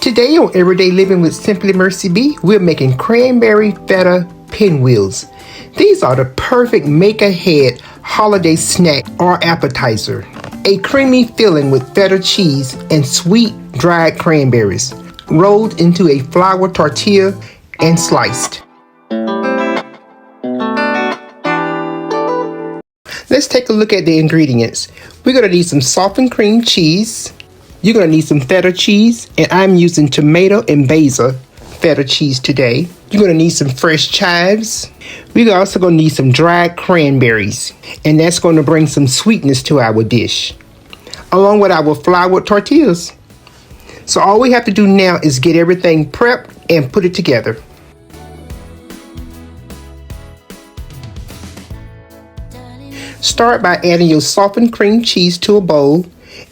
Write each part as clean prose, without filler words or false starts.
Today on Everyday Living with Simply Mercy B, we're making cranberry feta pinwheels. These are the perfect make-ahead holiday snack or appetizer. A creamy filling with feta cheese and sweet dried cranberries, rolled into a flour tortilla and sliced. Let's take a look at the ingredients. We're going to need some softened cream cheese. You're going to need some feta cheese, and I'm using tomato and basil feta cheese today. You're going to need some fresh chives. We're also going to need some dried cranberries, and that's going to bring some sweetness to our dish, along with our flour tortillas. So all we have to do now is get everything prepped and put it together. Start by adding your softened cream cheese to a bowl.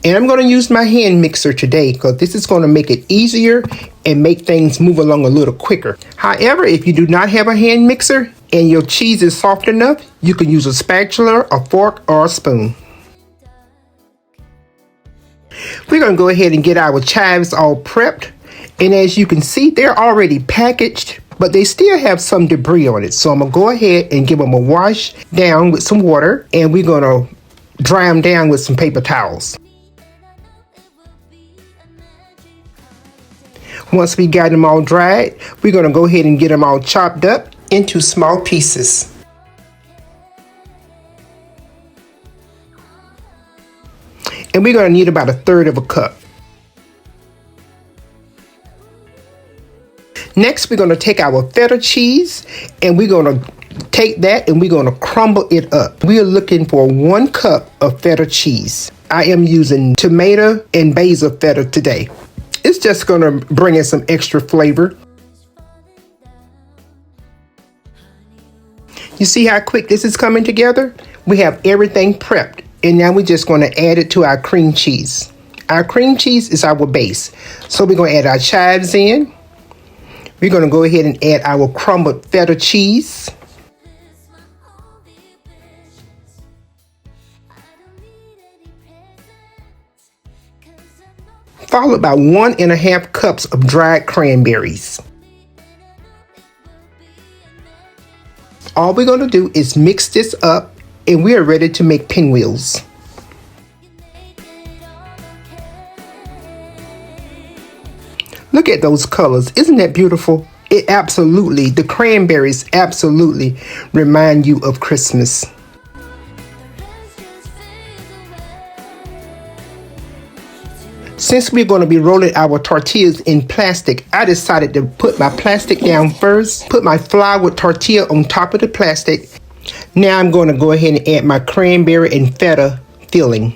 And I'm going to use my hand mixer today because this is going to make it easier and make things move along a little quicker. However, if you do not have a hand mixer and your cheese is soft enough, you can use a spatula, a fork, or a spoon. We're going to go ahead and get our chives all prepped. And as you can see, they're already packaged, but they still have some debris on it. So I'm going to go ahead and give them a wash down with some water, and we're going to dry them down with some paper towels. Once we got them all dried, we're going to go ahead and get them all chopped up into small pieces. And we're going to need about 1/3 of a cup. Next, we're going to take our feta cheese and we're going to take that and we're going to crumble it up. We are looking for 1 cup of feta cheese. I am using tomato and basil feta today. It's just going to bring in some extra flavor. You see how quick this is coming together? We have everything prepped, and now we're just going to add it to our cream cheese. Our cream cheese is our base. So we're going to add our chives in. We're going to go ahead and add our crumbled feta cheese. Followed by 1½ cups of dried cranberries. All we're going to do is mix this up, and we are ready to make pinwheels. Look at those colors. Isn't that beautiful? The cranberries absolutely remind you of Christmas. Since we're going to be rolling our tortillas in plastic, I decided to put my plastic down first, put my flour tortilla on top of the plastic. Now I'm going to go ahead and add my cranberry and feta filling.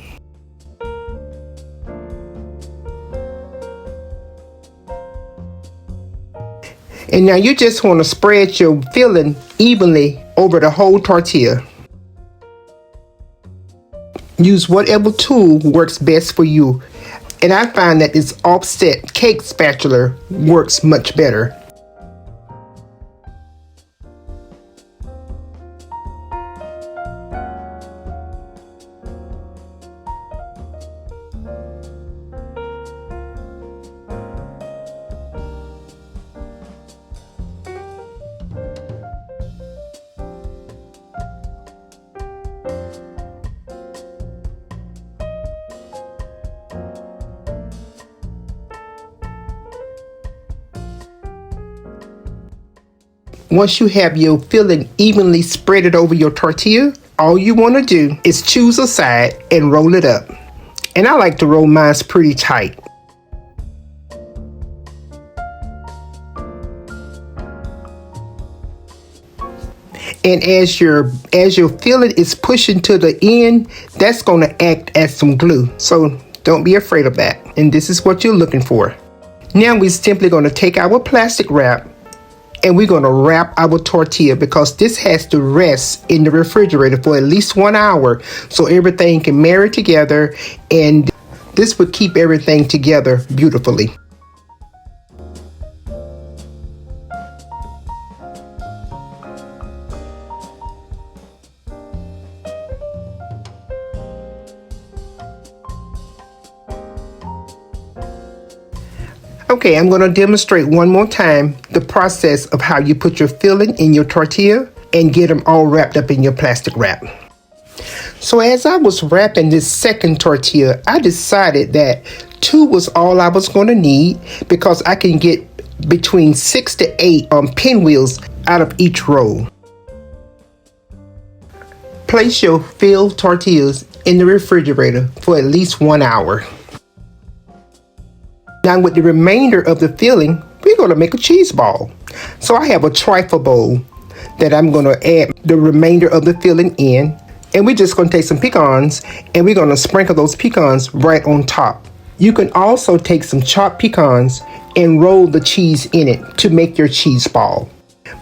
And now you just want to spread your filling evenly over the whole tortilla. Use whatever tool works best for you. And I find that this offset cake spatula works much better. Once you have your filling evenly spread over your tortilla, all you want to do is choose a side and roll it up. And I like to roll mine pretty tight. And as your filling is pushing to the end, that's going to act as some glue. So don't be afraid of that. And this is what you're looking for. Now we're simply going to take our plastic wrap and we're going to wrap our tortilla, because this has to rest in the refrigerator for at least 1 hour so everything can marry together, and this would keep everything together beautifully. Okay, I'm going to demonstrate one more time the process of how you put your filling in your tortilla and get them all wrapped up in your plastic wrap. So as I was wrapping this second tortilla, I decided that 2 was all I was going to need because I can get between 6 to 8 pinwheels out of each roll. Place your filled tortillas in the refrigerator for at least 1 hour. Now with the remainder of the filling, we're going to make a cheese ball. So I have a trifle bowl that I'm going to add the remainder of the filling in. And we're just going to take some pecans and we're going to sprinkle those pecans right on top. You can also take some chopped pecans and roll the cheese in it to make your cheese ball.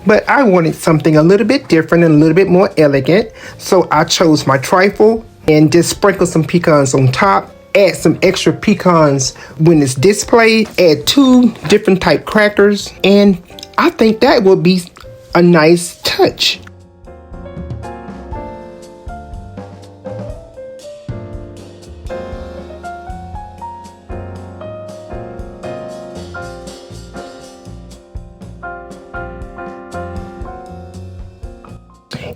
But I wanted something a little bit different and a little bit more elegant. So I chose my trifle and just sprinkle some pecans on top. Add some extra pecans when it's displayed. Add 2 different type crackers. And I think that will be a nice touch.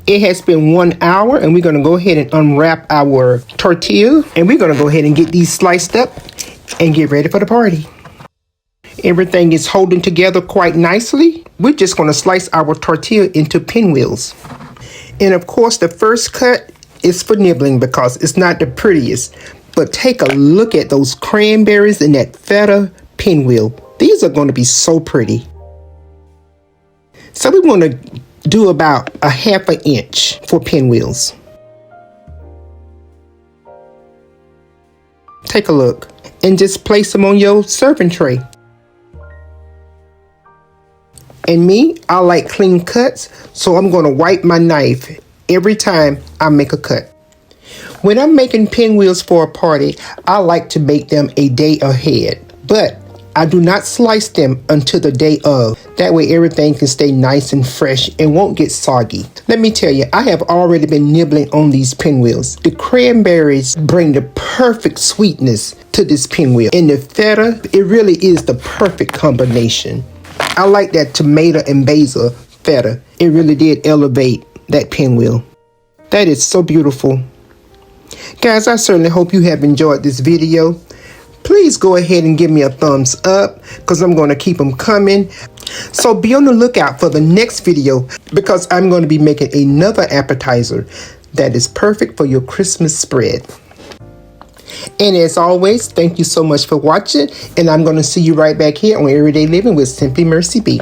It has been 1 hour and we're going to go ahead and unwrap our tortilla and we're going to go ahead and get these sliced up and get ready for the party. Everything is holding together quite nicely. We're just going to slice our tortilla into pinwheels. And of course the first cut is for nibbling because it's not the prettiest. But take a look at those cranberries and that feta pinwheel. These are going to be so pretty. So we want to do about a 1/2 inch for pinwheels. Take a look and just place them on your serving tray. And me, I like clean cuts, so I'm going to wipe my knife every time I make a cut. When I'm making pinwheels for a party, I like to make them a day ahead, but I do not slice them until the day of. That way everything can stay nice and fresh and won't get soggy. Let me tell you, I have already been nibbling on these pinwheels. The cranberries bring the perfect sweetness to this pinwheel. And the feta, it really is the perfect combination. I like that tomato and basil feta. It really did elevate that pinwheel. That is so beautiful. Guys, I certainly hope you have enjoyed this video. Please go ahead and give me a thumbs up because I'm going to keep them coming. So be on the lookout for the next video because I'm going to be making another appetizer that is perfect for your Christmas spread. And as always, thank you so much for watching, and I'm going to see you right back here on Everyday Living with Simply Mercy B.